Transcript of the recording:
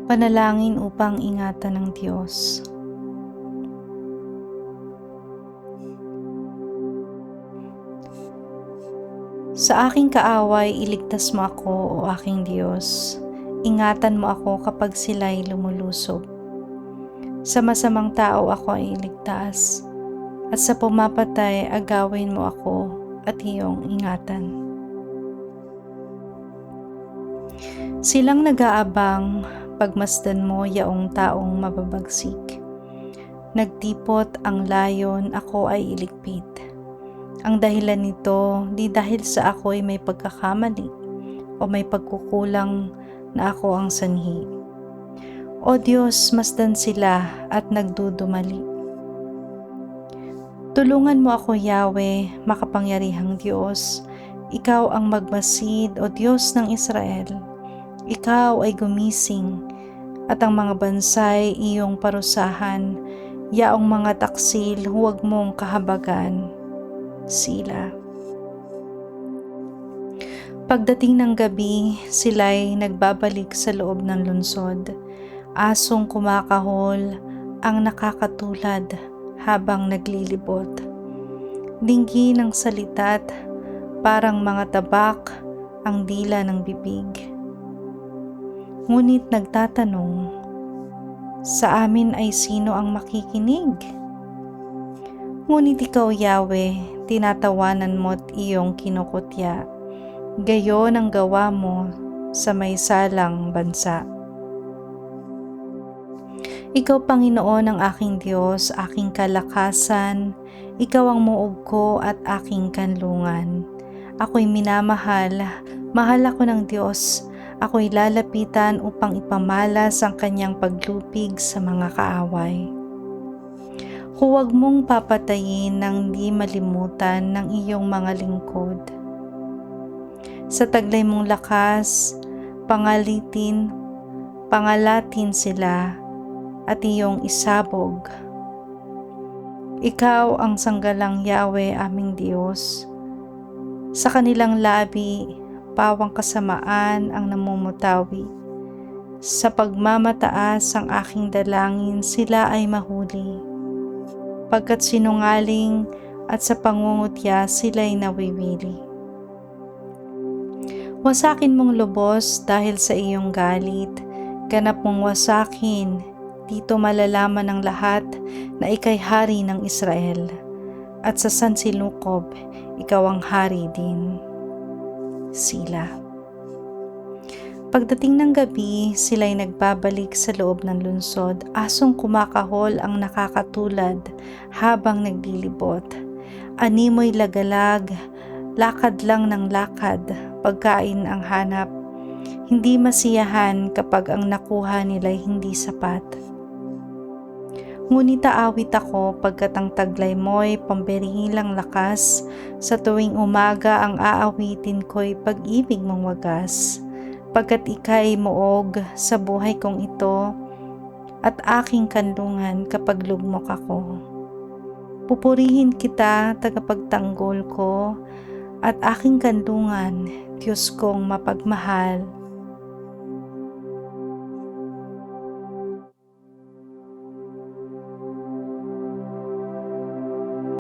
Panalangin upang ingatan ng Diyos. Sa aking kaaway, iligtas mo ako, o aking Diyos. Ingatan mo ako kapag sila'y lumulusob. Sa masamang tao ako ay iligtas, at sa pumapatay agawin mo ako at iyong ingatan. Silang nag-aabang, pagmasdan mo yaong taong mababagsik. Nagtipot ang layon, ako ay iligpit. Ang dahilan nito, di dahil sa ako'y may pagkakamali o may pagkukulang na ako ang sanhi. O Diyos, masdan sila at nagdudumali. Tulungan mo ako, Yahweh, makapangyarihang Diyos. Ikaw ang magmasid, o Diyos ng Israel. Ikaw ay gumising, at ang mga bansay iyong parusahan. Yaong mga taksil, huwag mong kahabagan. Sila. Pagdating ng gabi, sila'y nagbabalik sa loob ng lungsod. Asong kumakahol ang nakakatulad habang naglilibot. Dinggi ng salita't parang mga tabak ang dila ng bibig. Ngunit nagtatanong, sa amin ay sino ang makikinig? Ngunit ikaw, Yahweh, tinatawanan mo't iyong kinukutya. Gayon ang gawa mo sa may salang bansa. Ikaw, Panginoon, ang aking Diyos, aking kalakasan. Ikaw ang muog ko at aking kanlungan. Ako'y minamahal, mahal ako ng Diyos. Ako'y lalapitan upang ipamalas ang kanyang paglupig sa mga kaaway. Huwag mong papatayin nang di malimutan ng iyong mga lingkod. Sa taglay mong lakas, pangalatin sila at iyong isabog. Ikaw ang sanggalang, Yahweh, aming Diyos. Sa kanilang labi, pawang kasamaan ang namumutawi. Sa pagmamataas ang aking dalangin, sila ay mahuli. Pagkat sinungaling at sa pangungutya sila'y nawiwili. Wasakin mong lubos dahil sa iyong galit, ganap mong wasakin, dito malalaman ng lahat na ika'y hari ng Israel, at sa sansilukob, ikaw ang hari din. Sila. Pagdating ng gabi, sila'y nagbabalik sa loob ng lungsod. Asong kumakahol ang nakakatulad habang naglilibot. Animoy lagalag, lakad lang ng lakad, pagkain ang hanap. Hindi masiyahan kapag ang nakuha nila'y hindi sapat. Ngunit aawit ako pagkat ang taglay mo'y pambirilang lakas. Sa tuwing umaga ang aawitin ko'y pag-ibig mong wagas. Pagkat ika'y muog sa buhay kong ito at aking kanlungan kapag lugmok ako. Pupurihin kita, tagapagtanggol ko, at aking kanlungan, Diyos kong mapagmahal.